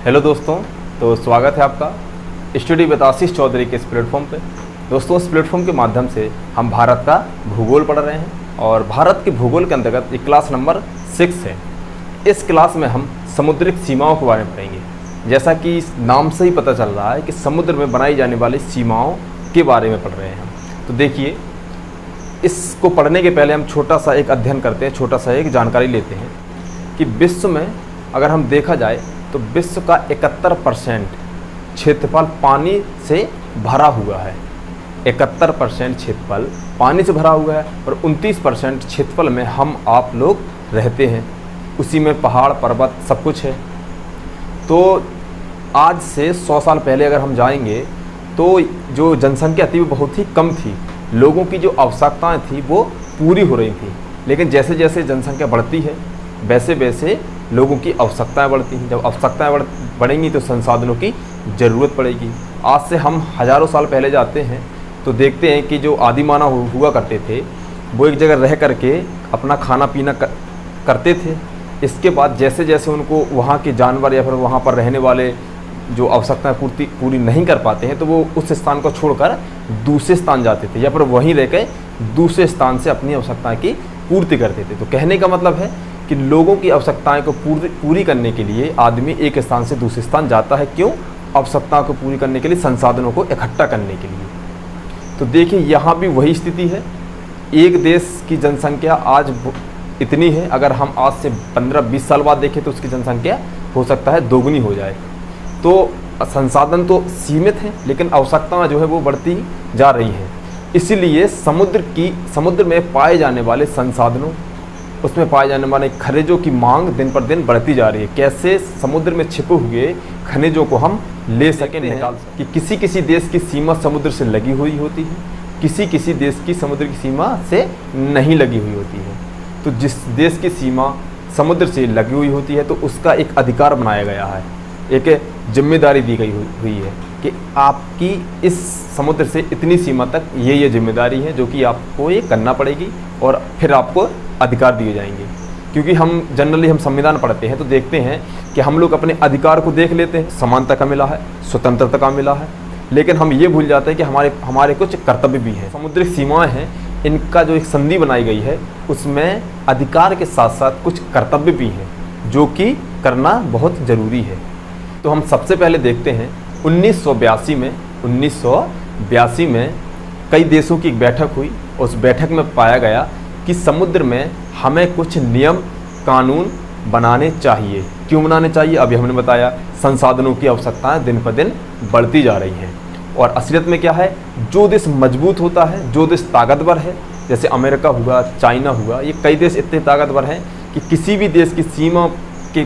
Hello दोस्तों, तो स्वागत है आपका स्टडी विद आशीष चौधरी के इस प्लेटफॉर्म पे। दोस्तों, इस प्लेटफॉर्म के माध्यम से हम भारत का भूगोल पढ़ रहे हैं और भारत के भूगोल के अंतर्गत ये क्लास नंबर 6 है। इस क्लास में हम समुद्रिक सीमाओं के बारे में पढ़ेंगे। जैसा कि इस नाम से ही पता चल रहा है कि समुद्र में बनाई जाने वाली सीमाओं के बारे में पढ़ रहे हैं हम। तो देखिए, इसको पढ़ने के पहले हम छोटा सा एक अध्ययन करते हैं, छोटा सा एक जानकारी लेते हैं कि विश्व में अगर हम देखा जाए तो विश्व का 71% क्षेत्रफल पानी से भरा हुआ है। 71% क्षेत्रफल पानी से भरा हुआ है और 29% क्षेत्रफल में हम आप लोग रहते हैं। उसी में पहाड़ पर्वत सब कुछ है। तो आज से 100 साल पहले अगर हम जाएंगे तो जो जनसंख्या थी वो बहुत ही कम थी। लोगों की जो आवश्यकताएं थी वो पूरी हो रही थी, लेकिन जैसे जैसे जनसंख्या बढ़ती है वैसे वैसे लोगों की आवश्यकताएं बढ़ती हैं। जब आवश्यकताएं बढ़ेंगी तो संसाधनों की ज़रूरत पड़ेगी। आज से हम हज़ारों साल पहले जाते हैं तो देखते हैं कि जो आदि मानव हुआ करते थे वो एक जगह रह करके अपना खाना पीना करते थे। इसके बाद जैसे जैसे उनको वहाँ के जानवर या फिर वहाँ पर रहने वाले जो आवश्यकताएं पूरी नहीं कर पाते हैं तो वो उस स्थान को छोड़कर दूसरे स्थान जाते थे या फिर वहीं रह के दूसरे स्थान से अपनी आवश्यकताएं की पूर्ति करते थे। तो कहने का मतलब है कि लोगों की आवश्यकताएं को पूरी करने के लिए आदमी एक स्थान से दूसरे स्थान जाता है। क्यों? आवश्यकताओं को पूरी करने के लिए, संसाधनों को इकट्ठा करने के लिए। तो देखिए, यहाँ भी वही स्थिति है। एक देश की जनसंख्या आज इतनी है, अगर हम आज से 15-20 साल बाद देखें तो उसकी जनसंख्या हो सकता है दोगुनी हो जाए। तो संसाधन तो सीमित हैं, लेकिन आवश्यकताएं जो है वो बढ़ती जा रही हैं। इसीलिए समुद्र में पाए जाने वाले संसाधनों, उसमें पाए जाने वाले खनिजों की मांग दिन पर दिन बढ़ती जा रही है। कैसे समुद्र में छिपे हुए खनिजों को हम ले सकें, निकाल सकें। कि किसी देश की सीमा समुद्र से लगी हुई होती है, किसी देश की समुद्र की सीमा से नहीं लगी हुई होती है। तो जिस देश की सीमा समुद्र से लगी हुई होती है तो उसका एक अधिकार बनाया गया है, एक जिम्मेदारी दी गई हुई है कि आपकी इस समुद्र से इतनी सीमा तक ये जिम्मेदारी है जो कि आपको ये करना पड़ेगी और फिर आपको अधिकार दिए जाएंगे। क्योंकि हम जनरली संविधान पढ़ते हैं तो देखते हैं कि हम लोग अपने अधिकार को देख लेते हैं, समानता का मिला है, स्वतंत्रता का मिला है, लेकिन हम ये भूल जाते हैं कि हमारे कुछ कर्तव्य भी हैं। समुद्रिक सीमाएं हैं, इनका जो एक संधि बनाई गई है उसमें अधिकार के साथ साथ कुछ कर्तव्य भी हैं जो कि करना बहुत ज़रूरी है। तो हम सबसे पहले देखते हैं 1982 में कई देशों की एक बैठक हुई। उस बैठक में पाया गया कि समुद्र में हमें कुछ नियम कानून बनाने चाहिए। क्यों बनाने चाहिए? अभी हमने बताया, संसाधनों की आवश्यकताएं दिन पर दिन बढ़ती जा रही हैं। और असलियत में क्या है, जो देश मजबूत होता है, जो देश ताकतवर है, जैसे अमेरिका हुआ, चाइना हुआ, ये कई देश इतने ताकतवर हैं कि किसी भी देश की सीमा के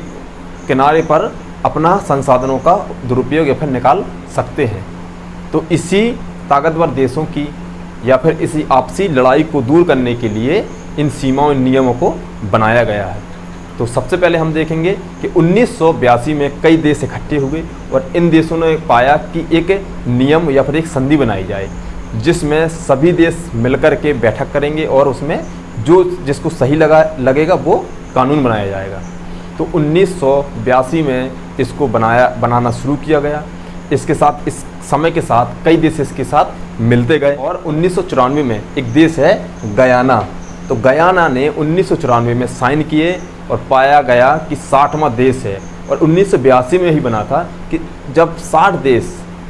किनारे पर अपना संसाधनों का दुरुपयोग या फिर निकाल सकते हैं। तो इसी ताकतवर देशों की या फिर इसी आपसी लड़ाई को दूर करने के लिए इन सीमाओं, इन नियमों को बनाया गया है। तो सबसे पहले हम देखेंगे कि 1982 में कई देश इकट्ठे हुए और इन देशों ने पाया कि एक नियम या फिर एक संधि बनाई जाए जिसमें सभी देश मिलकर के बैठक करेंगे और उसमें जिसको सही लगेगा वो कानून बनाया जाएगा। तो 1982 में इसको बनाना शुरू किया गया। इसके साथ, इस समय के साथ कई देश इसके साथ मिलते गए और 1994 में एक देश है गयाना। तो गयाना ने 1994 में साइन किए और पाया गया कि 60वां देश है। और 1982 में ही बना था कि जब 60 देश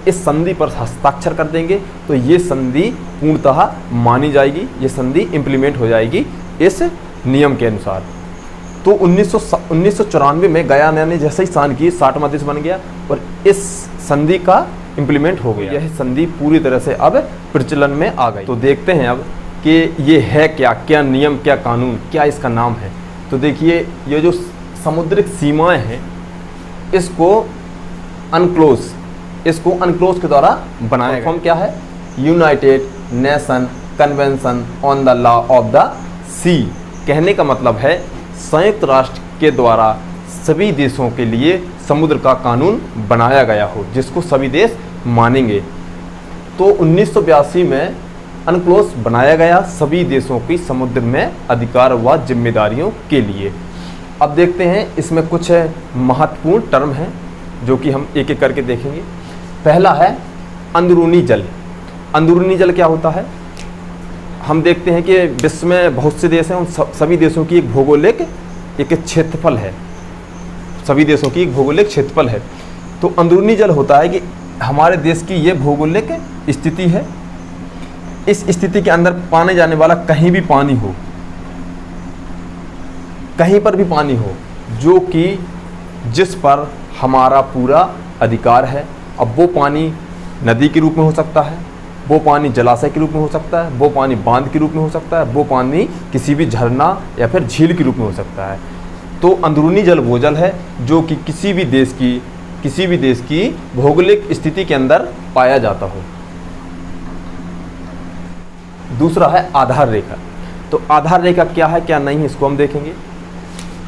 इस संधि पर हस्ताक्षर कर देंगे तो ये संधि पूर्णतः मानी जाएगी, ये संधि इम्प्लीमेंट हो जाएगी इस नियम के अनुसार। तो 1994 में गयाना ने जैसे ही साइन किए 60वां देश बन गया और इस संधि का इम्प्लीमेंट हो गया। यह संधि पूरी तरह से अब प्रचलन में आ गई। तो देखते हैं अब कि ये है क्या नियम, क्या कानून, क्या इसका नाम है। तो देखिए, ये जो समुद्रिक सीमाएं हैं इसको अनक्लोज के द्वारा बनाया गया। क्या है? United Nation convention on the law of the sea. कहने का मतलब है संयुक्त राष्ट्र के द्वारा सभी देशों के लिए समुद्र का कानून बनाया गया हो जिसको सभी देश मानेंगे। तो 1982 में अनक्लोज बनाया गया सभी देशों की समुद्र में अधिकार व जिम्मेदारियों के लिए। अब देखते हैं इसमें कुछ महत्वपूर्ण टर्म हैं जो कि हम एक एक करके देखेंगे। पहला है अंदरूनी जल। अंदरूनी जल क्या होता है? हम देखते हैं कि विश्व में बहुत से देश हैं, उन सभी देशों की एक भौगोलिक एक क्षेत्रफल है, सभी देशों की एक भौगोलिक क्षेत्रफल है। तो अंदरूनी जल होता है कि हमारे देश की ये भौगोलिक स्थिति है, इस स्थिति के अंदर पाने जाने वाला कहीं भी पानी हो, कहीं पर भी पानी हो, जो कि जिस पर हमारा पूरा अधिकार है। अब वो पानी नदी के रूप में हो सकता है, वो पानी जलाशय के रूप में हो सकता है, वो पानी बांध के रूप में हो सकता है, वो पानी किसी भी झरना या फिर झील के रूप में हो सकता है। तो अंदरूनी जल वो जल है जो कि किसी भी देश की भौगोलिक स्थिति के अंदर पाया जाता हो। दूसरा है आधार रेखा। तो आधार रेखा क्या है क्या नहीं है इसको हम देखेंगे।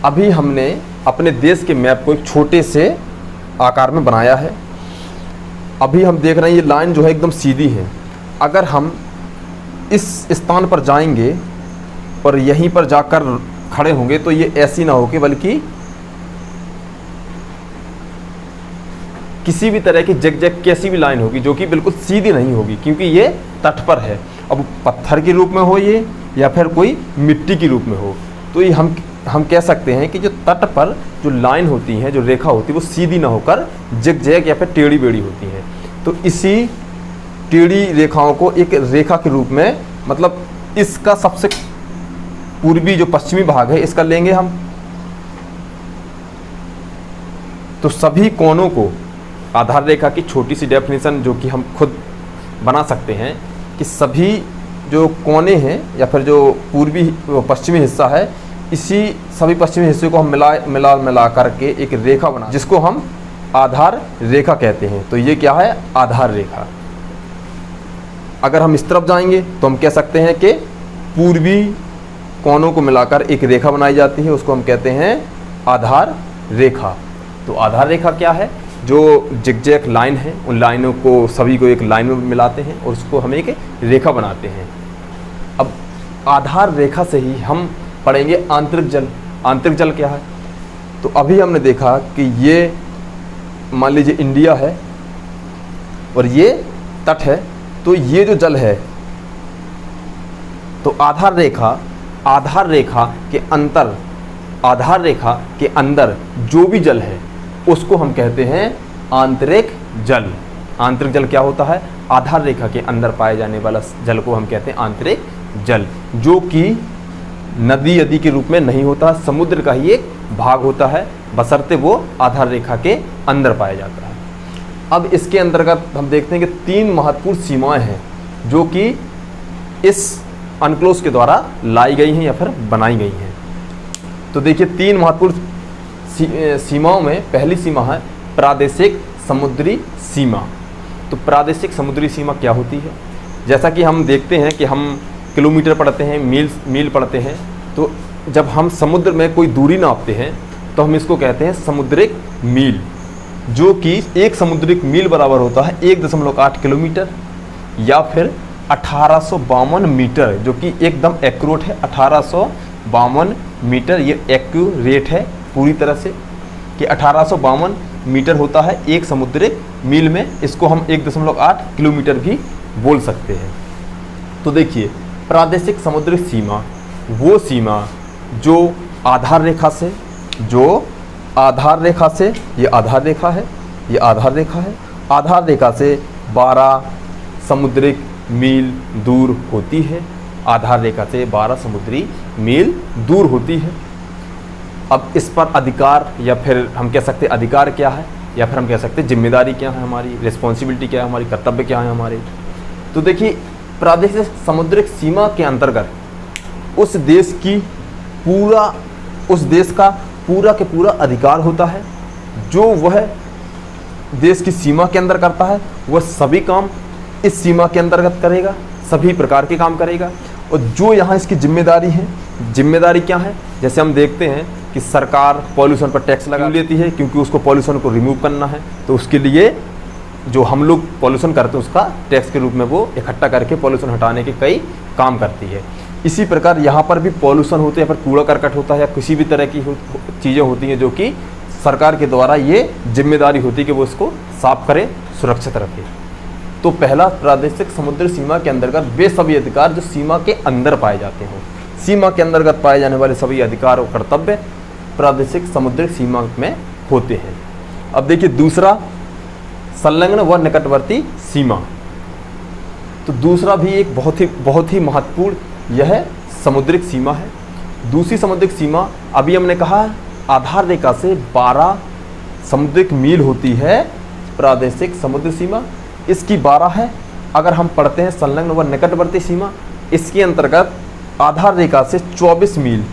अभी हमने अपने देश के मैप को एक छोटे से आकार में बनाया है। अभी हम देख रहे हैं ये लाइन जो है एकदम सीधी है। अगर हम इस स्थान पर जाएंगे और यहीं पर जाकर खड़े होंगे तो ये ऐसी ना होके बल्कि किसी भी तरह की जग कैसी भी लाइन होगी जो कि बिल्कुल सीधी नहीं होगी, क्योंकि ये तट पर है। अब पत्थर के रूप में हो ये या फिर कोई मिट्टी के रूप में हो, तो ये हम कह सकते हैं कि जो तट पर जो लाइन होती है, जो रेखा होती है, वो सीधी ना होकर जग या फिर टेढ़ी बेढ़ी होती है। तो इसी टेढ़ी रेखाओं को एक रेखा के रूप में, मतलब इसका सबसे पूर्वी जो पश्चिमी भाग है इसका लेंगे हम, तो सभी कोनों को आधार रेखा की छोटी सी डेफिनेशन जो कि हम खुद बना सकते हैं कि सभी जो कोने हैं या फिर जो पूर्वी पश्चिमी हिस्सा है, इसी सभी पश्चिमी हिस्से को हम मिला करके एक रेखा बना, जिसको हम आधार रेखा कहते हैं। तो ये क्या है? आधार रेखा। अगर हम इस तरफ जाएंगे तो हम कह सकते हैं कि पूर्वी कोनों को मिलाकर एक रेखा बनाई जाती है, उसको हम कहते हैं आधार रेखा। तो आधार रेखा क्या है? जो जिगजैग लाइन है, उन लाइनों को सभी को एक लाइन में मिलाते हैं और उसको हम एक रेखा बनाते हैं। अब आधार रेखा से ही हम पढ़ेंगे आंतरिक जल। आंतरिक जल क्या है? तो अभी हमने देखा कि ये मान लीजिए इंडिया है और ये तट है, तो ये जो जल है, तो आधार रेखा के अंदर जो भी जल है उसको हम कहते हैं आंतरिक जल। आंतरिक जल क्या होता है? आधार रेखा के अंदर पाए जाने वाला जल को हम कहते हैं आंतरिक जल, जो कि नदी के रूप में नहीं होता, समुद्र का ही एक भाग होता है, बशर्ते वो आधार रेखा के अंदर पाया जाता है। अब इसके अंतर्गत हम देखते हैं कि 3 महत्वपूर्ण सीमाएं हैं जो कि इस अनक्लोज के द्वारा लाई गई हैं या फिर बनाई गई हैं। तो देखिए 3 महत्वपूर्ण सीमाओं में पहली सीमा है प्रादेशिक समुद्री सीमा। तो प्रादेशिक समुद्री सीमा क्या होती है? जैसा कि हम देखते हैं कि हम किलोमीटर पढ़ते हैं, मील पढ़ते हैं, तो जब हम समुद्र में कोई दूरी नापते हैं तो हम इसको कहते हैं समुद्रिक मील, जो कि एक समुद्रिक मील बराबर होता है 1.8 किलोमीटर या फिर 1852 मीटर, जो कि एकदम एक्यूरेट है। 1852 मीटर ये एक्यूरेट है पूरी तरह से कि 1852 मीटर होता है एक समुद्रिक मील में। इसको हम 1.8 किलोमीटर भी बोल सकते हैं। तो देखिए प्रादेशिक समुद्री सीमा वो सीमा जो आधार रेखा से ये आधार रेखा है, ये आधार रेखा है, आधार रेखा से 12 समुद्रिक मील दूर होती है। आधार रेखा से 12 समुद्री मील दूर होती है। अब इस पर अधिकार, या फिर हम कह सकते हैं अधिकार क्या है, या फिर हम कह सकते हैं जिम्मेदारी क्या है हमारी, रिस्पॉन्सिबिलिटी क्या है हमारी, कर्तव्य क्या है हमारे। तो देखिए प्रादेशिक समुद्रिक सीमा के अंतर्गत उस देश का पूरा के पूरा अधिकार होता है। जो वह देश की सीमा के अंदर करता है वह सभी काम इस सीमा के अंतर्गत करेगा, सभी प्रकार के काम करेगा। और जो यहाँ इसकी जिम्मेदारी है, जिम्मेदारी क्या है? जैसे हम देखते हैं कि सरकार पॉल्यूशन पर टैक्स लगा लेती है, क्योंकि उसको पॉल्यूशन को रिमूव करना है, तो उसके लिए जो हम लोग पॉल्यूशन करते हैं उसका टैक्स के रूप में वो इकट्ठा करके पॉल्यूशन हटाने के कई काम करती है। इसी प्रकार यहाँ पर भी पॉल्यूशन होते हैं, या फिर कूड़ा करकट होता है, या किसी भी तरह की चीज़ें होती हैं जो कि सरकार के द्वारा ये जिम्मेदारी होती है कि वो इसको साफ करे, सुरक्षित रखे। तो पहला, प्रादेशिक समुद्री सीमा के अंतर्गत वे सभी अधिकार जो सीमा के अंदर पाए जाते हों। सीमा के अंतर्गत पाए जाने वाले सभी अधिकार और कर्तव्य प्रादेशिक समुद्री सीमा में होते हैं। अब देखिए दूसरा, संलग्न व निकटवर्ती सीमा। तो दूसरा भी एक बहुत ही महत्वपूर्ण यह समुद्रिक सीमा है। दूसरी समुद्रिक सीमा, अभी हमने कहा आधार रेखा से 12 समुद्रिक मील होती है प्रादेशिक समुद्री सीमा, इसकी 12 है। अगर हम पढ़ते हैं संलग्न व निकटवर्ती सीमा, इसके अंतर्गत आधार रेखा से 24 मील,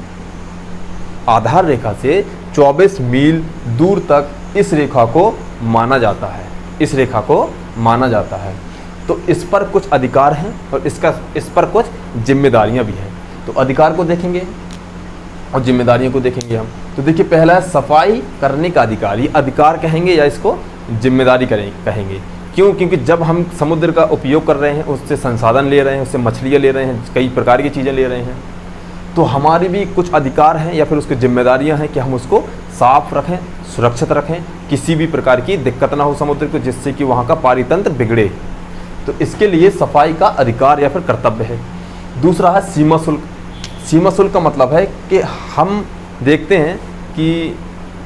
आधार रेखा से 24 मील दूर तक इस रेखा को माना जाता है, इस रेखा को माना जाता है। तो इस पर कुछ अधिकार हैं और इस पर कुछ जिम्मेदारियां भी हैं। तो अधिकार को देखेंगे और जिम्मेदारियों को देखेंगे हम। तो देखिए पहला है सफाई करने का अधिकार। ये अधिकार कहेंगे या इसको जिम्मेदारी कहेंगे। क्यों? क्योंकि जब हम समुद्र का उपयोग कर रहे हैं, उससे संसाधन ले रहे हैं, उससे मछलियाँ ले रहे हैं, कई प्रकार की चीज़ें ले रहे हैं, तो हमारी भी कुछ अधिकार हैं या फिर उसकी जिम्मेदारियां हैं कि हम उसको साफ रखें, सुरक्षित रखें, किसी भी प्रकार की दिक्कत ना हो समुद्र को, जिससे कि वहाँ का पारितंत्र बिगड़े। तो इसके लिए सफाई का अधिकार या फिर कर्तव्य है। दूसरा है सीमा शुल्क। सीमा शुल्क का मतलब है कि हम देखते हैं कि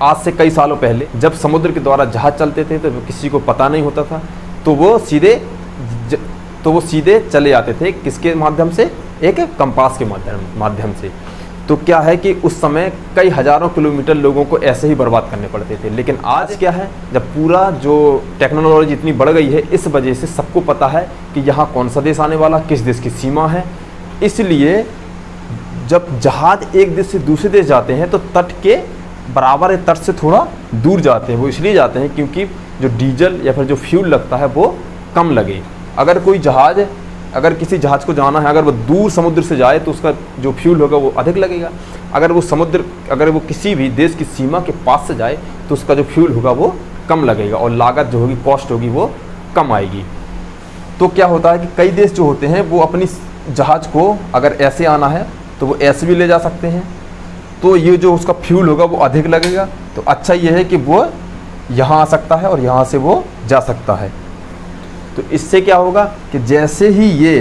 आज से कई सालों पहले जब समुद्र के द्वारा जहाज चलते थे तो किसी को पता नहीं होता था, तो वो सीधे चले जाते थे। किसके माध्यम से? एक कंपास के माध्यम से। तो क्या है कि उस समय कई हजारों किलोमीटर लोगों को ऐसे ही बर्बाद करने पड़ते थे। लेकिन आज क्या है, जब पूरा जो टेक्नोलॉजी इतनी बढ़ गई है, इस वजह से सबको पता है कि यहाँ कौन सा देश आने वाला, किस देश की सीमा है। इसलिए जब जहाज एक देश से दूसरे देश जाते हैं तो तट के बराबर है, तट से थोड़ा दूर जाते हैं। वो इसलिए जाते हैं क्योंकि जो डीजल या फिर जो फ्यूल लगता है वो कम लगे। अगर किसी जहाज को जाना है, अगर वो दूर समुद्र से जाए तो उसका जो फ्यूल होगा वो अधिक लगेगा। अगर वो किसी भी देश की सीमा के पास से जाए तो उसका जो फ्यूल होगा वो कम लगेगा और लागत जो होगी, कॉस्ट होगी, वो कम आएगी। तो क्या होता है कि कई देश जो होते हैं वो अपनी जहाज़ को अगर ऐसे आना है तो वो ऐसे भी ले जा सकते हैं, तो ये जो उसका फ्यूल होगा वो अधिक लगेगा। तो अच्छा ये है कि वो यहाँ आ सकता है और यहाँ से वो जा सकता है। तो इससे क्या होगा कि जैसे ही ये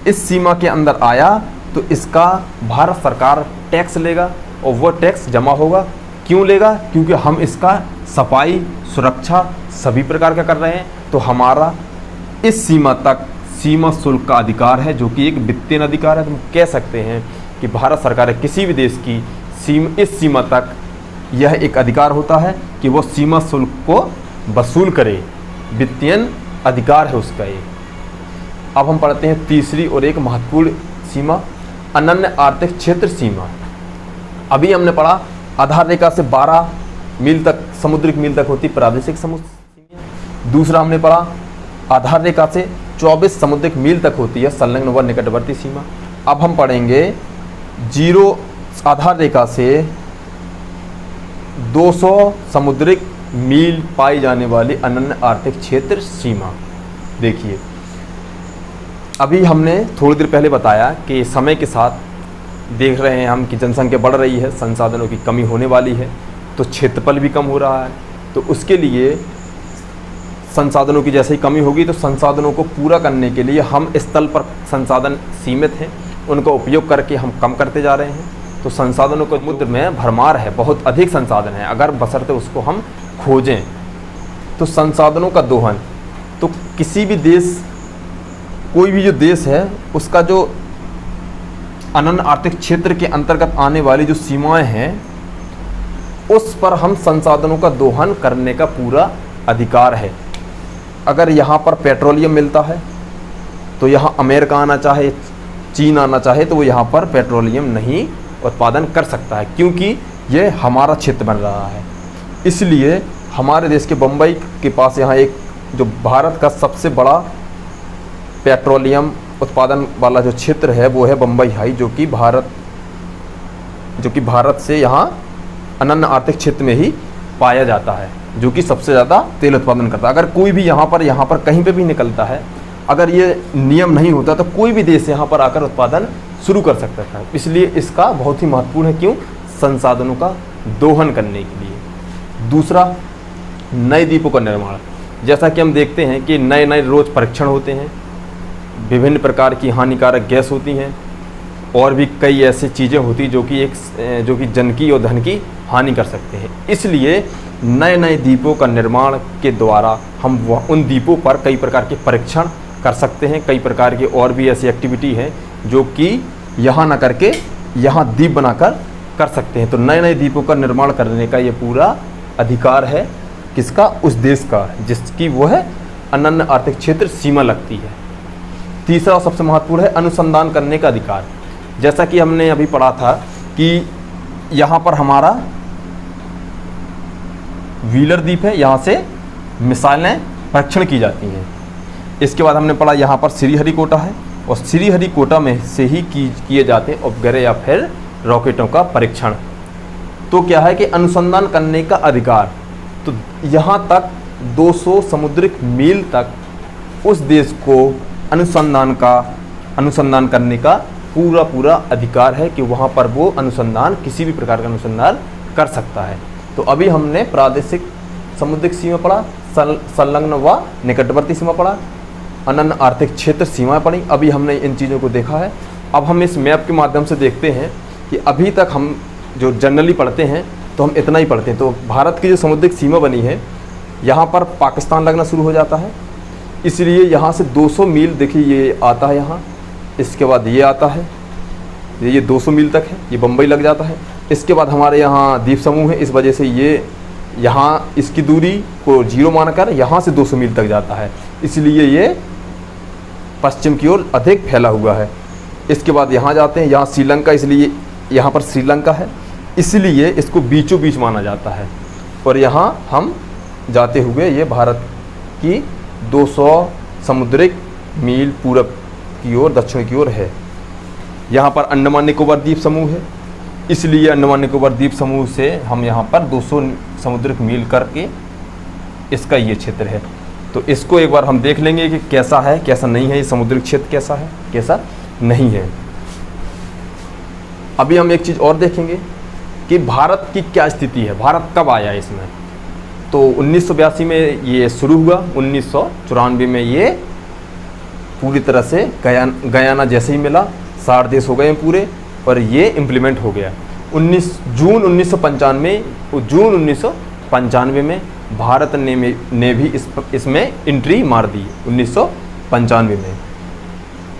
इस सीमा के अंदर आया तो इसका भारत सरकार टैक्स लेगा और वो टैक्स जमा होगा। क्यों लेगा? क्योंकि हम इसका सफाई, सुरक्षा सभी प्रकार का कर रहे हैं। तो हमारा इस सीमा तक सीमा शुल्क का अधिकार है, जो कि एक वित्तीय अधिकार है। तो हम कह सकते हैं कि भारत सरकार किसी भी देश की इस सीमा तक यह एक अधिकार होता है कि वो सीमा शुल्क को वसूल करे। वित्तीय अधिकार है उसका ये। अब हम पढ़ते हैं तीसरी और एक महत्वपूर्ण सीमा, अनन्य आर्थिक क्षेत्र सीमा। अभी हमने पढ़ा आधार रेखा से 12 मील तक, समुद्रिक मील तक होती प्रादेशिक समुद्र सीमा। दूसरा हमने पढ़ा आधार रेखा से 24 समुद्रिक मील तक होती है संलग्न व निकटवर्ती सीमा। अब हम पढ़ेंगे 0 आधार रेखा से 200 समुद्रिक मील पाई जाने वाली अनन्य आर्थिक क्षेत्र सीमा। देखिए अभी हमने थोड़ी देर पहले बताया कि समय के साथ देख रहे हैं हम कि जनसंख्या बढ़ रही है, संसाधनों की कमी होने वाली है, तो क्षेत्रफल भी कम हो रहा है। तो उसके लिए संसाधनों की जैसे ही कमी होगी तो संसाधनों को पूरा करने के लिए हम स्थल पर संसाधन सीमित हैं, उनका उपयोग करके हम कम करते जा रहे हैं। तो संसाधनों को समुद्र में भरमार है, बहुत अधिक संसाधन है, अगर बशर्ते उसको हम खोजें। तो संसाधनों का दोहन, तो किसी भी देश, कोई भी जो देश है उसका जो अनन्य आर्थिक क्षेत्र के अंतर्गत आने वाली जो सीमाएं हैं उस पर हम संसाधनों का दोहन करने का पूरा अधिकार है। अगर यहाँ पर पेट्रोलियम मिलता है तो यहाँ अमेरिका आना चाहे, चीन आना चाहे तो वो यहाँ पर पेट्रोलियम नहीं उत्पादन कर सकता है, क्योंकि ये हमारा क्षेत्र बन रहा है। इसलिए हमारे देश के बम्बई के पास यहाँ एक जो भारत का सबसे बड़ा पेट्रोलियम उत्पादन वाला जो क्षेत्र है वो है बम्बई हाई, जो कि भारत से यहाँ अनन्य आर्थिक क्षेत्र में ही पाया जाता है, जो कि सबसे ज़्यादा तेल उत्पादन करता है। अगर कोई भी यहाँ पर कहीं पे भी निकलता है, अगर ये नियम नहीं होता तो कोई भी देश यहाँ पर आकर उत्पादन शुरू कर सकता था। इसलिए इसका बहुत ही महत्वपूर्ण है। क्यों? संसाधनों का दोहन करने के लिए। दूसरा, नए द्वीपों का निर्माण। जैसा कि हम देखते हैं कि नए नए रोज़ परीक्षण होते हैं, विभिन्न प्रकार की हानिकारक गैस होती हैं और भी कई ऐसी चीज़ें होती जो कि जन की और धन की हानि कर सकते हैं। इसलिए नए नए द्वीपों का निर्माण के द्वारा हम उन द्वीपों पर कई प्रकार के परीक्षण कर सकते हैं। कई प्रकार की और भी ऐसी एक्टिविटी हैं जो कि यहाँ ना करके यहाँ द्वीप बनाकर कर सकते हैं। तो नए नए द्वीपों का निर्माण करने का ये पूरा अधिकार है किसका? उस देश का जिसकी वो है अनन्य आर्थिक क्षेत्र सीमा लगती है। तीसरा और सबसे महत्वपूर्ण है अनुसंधान करने का अधिकार। जैसा कि हमने अभी पढ़ा था कि यहाँ पर हमारा व्हीलर द्वीप है, यहाँ से मिसाइलें परीक्षण की जाती हैं। इसके बाद हमने पढ़ा यहाँ पर श्रीहरिकोटा है और श्रीहरिकोटा में से ही किए जाते हैं उपग्रह या फिर रॉकेटों का परीक्षण। तो क्या है कि अनुसंधान करने का अधिकार, तो यहाँ तक 200 समुद्रिक मील तक उस देश को अनुसंधान करने का पूरा अधिकार है कि वहाँ पर वो अनुसंधान, किसी भी प्रकार का अनुसंधान कर सकता है। तो अभी हमने प्रादेशिक समुद्रिक सीमा पढ़ा, संलग्न व निकटवर्ती सीमा पढ़ा, अनन्य आर्थिक क्षेत्र सीमा पढ़ी। अभी हमने इन चीज़ों को देखा है। अब हम इस मैप के माध्यम से देखते हैं कि अभी तक हम जो जनरली पढ़ते हैं तो हम इतना ही पढ़ते हैं। तो भारत की जो समुद्रिक सीमा बनी है, यहाँ पर पाकिस्तान लगना शुरू हो जाता है, इसलिए यहाँ से 200 मील देखिए ये आता है यहाँ, इसके बाद ये आता है, ये 200 मील तक है, ये बम्बई लग जाता है। इसके बाद हमारे यहाँ द्वीप समूह है, इस वजह से ये यहाँ इसकी दूरी को 0 मानकर यहाँ से 200 मील तक जाता है, इसलिए ये पश्चिम की ओर अधिक फैला हुआ है। इसके बाद यहाँ जाते हैं, यहाँ श्रीलंका, इसलिए यहाँ पर श्रीलंका है, इसलिए इसको बीचों बीच माना जाता है। और यहाँ हम जाते हुए ये भारत की 200 समुद्रिक मील पूरब की ओर, दक्षिण की ओर है। यहाँ पर अंडमान निकोबार द्वीप समूह है, इसलिए अंडमान निकोबार द्वीप समूह से हम यहाँ पर 200 समुद्रिक मील करके इसका ये क्षेत्र है। तो इसको एक बार हम देख लेंगे कि कैसा है कैसा नहीं है, ये समुद्रिक क्षेत्र कैसा है कैसा नहीं है। अभी हम एक चीज़ और देखेंगे कि भारत की क्या स्थिति है, भारत कब आया इसमें। तो 1982 में ये शुरू हुआ, 1994 में ये पूरी तरह से गयाना जैसे ही मिला, 60 देश हो गए हैं पूरे और ये इम्प्लीमेंट हो गया। जून 1995 में भारत ने भी इसमें एंट्री मार दी 1995 में।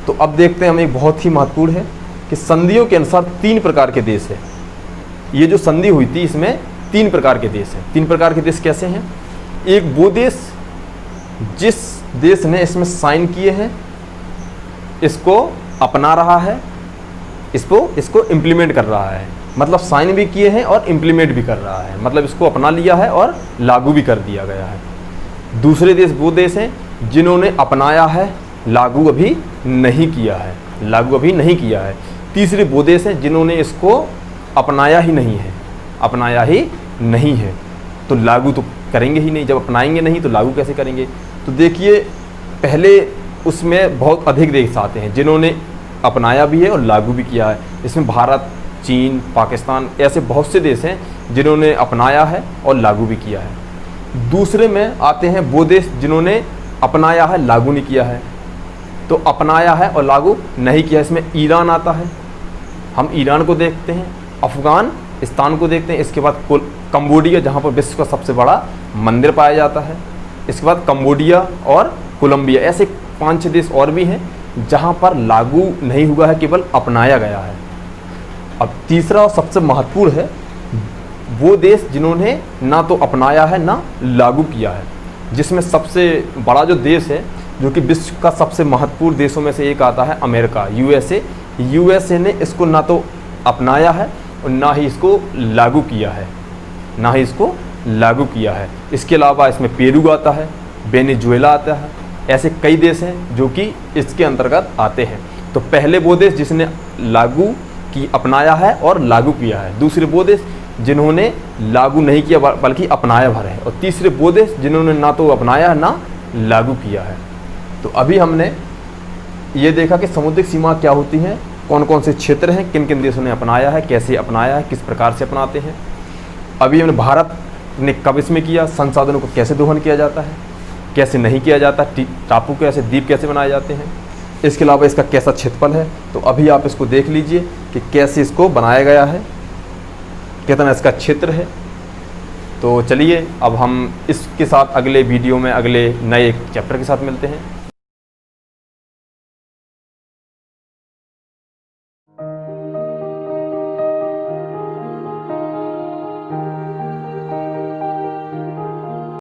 तो अब देखते हैं हम, एक बहुत ही महत्वपूर्ण है कि संधियों के अनुसार 3 प्रकार के देश है। ये जो संधि हुई थी इसमें 3 प्रकार के देश हैं। 3 प्रकार के देश कैसे हैं? एक वो देश जिस देश ने इसमें साइन किए हैं, इसको अपना रहा है, इसको इम्प्लीमेंट कर रहा है, मतलब साइन भी किए हैं और इम्प्लीमेंट भी कर रहा है, मतलब इसको अपना लिया है और लागू भी कर दिया गया है। दूसरे देश वो देश हैं जिन्होंने अपनाया है, लागू अभी नहीं किया है। तीसरे वो देश हैं जिन्होंने इसको अपनाया ही नहीं है, तो लागू तो करेंगे ही नहीं। जब अपनाएंगे नहीं तो लागू कैसे करेंगे? तो देखिए, पहले उसमें बहुत अधिक देश आते हैं जिन्होंने अपनाया भी है और लागू भी किया है। इसमें भारत, चीन, पाकिस्तान, ऐसे बहुत से देश हैं जिन्होंने अपनाया है और लागू भी किया है। दूसरे में आते हैं वो देश जिन्होंने अपनाया है, लागू नहीं किया है। तो अपनाया है और लागू नहीं किया, इसमें ईरान आता है, हम ईरान को देखते हैं, अफगानिस्तान को देखते हैं, इसके बाद कंबोडिया जहाँ पर विश्व का सबसे बड़ा मंदिर पाया जाता है, इसके बाद कंबोडिया और कोलंबिया, ऐसे 5-6 देश और भी हैं जहाँ पर लागू नहीं हुआ है, केवल अपनाया गया है। अब तीसरा और सबसे महत्वपूर्ण है वो देश जिन्होंने ना तो अपनाया है ना लागू किया है, जिसमें सबसे बड़ा जो देश है, जो कि विश्व का सबसे महत्वपूर्ण देशों में से एक आता है अमेरिका, यूएसए ने इसको ना तो अपनाया है और ना ही इसको लागू किया है। इसके अलावा इसमें पेरू आता है, वेनेजुएला आता है, ऐसे कई देश हैं जो कि इसके अंतर्गत आते हैं। तो पहले वो देश जिसने अपनाया है और लागू किया है, दूसरे वो देश जिन्होंने लागू नहीं किया बल्कि अपनाया भर है, और तीसरे वो देश जिन्होंने ना तो अपनाया है ना लागू किया है। तो अभी हमने ये देखा कि समुद्रिक सीमा क्या होती है, कौन कौन से क्षेत्र हैं, किन किन देशों ने अपनाया है, कैसे अपनाया है, किस प्रकार से अपनाते हैं। अभी हमने भारत ने कब इसमें किया, संसाधनों को कैसे दोहन किया जाता है, कैसे नहीं किया जाता, टापू कैसे, द्वीप कैसे बनाए जाते हैं, इसके अलावा इसका कैसा क्षेत्रफल है। तो अभी आप इसको देख लीजिए कि कैसे इसको बनाया गया है, कितना इसका क्षेत्र है। तो चलिए अब हम इसके साथ अगले वीडियो में अगले नए चैप्टर के साथ मिलते हैं।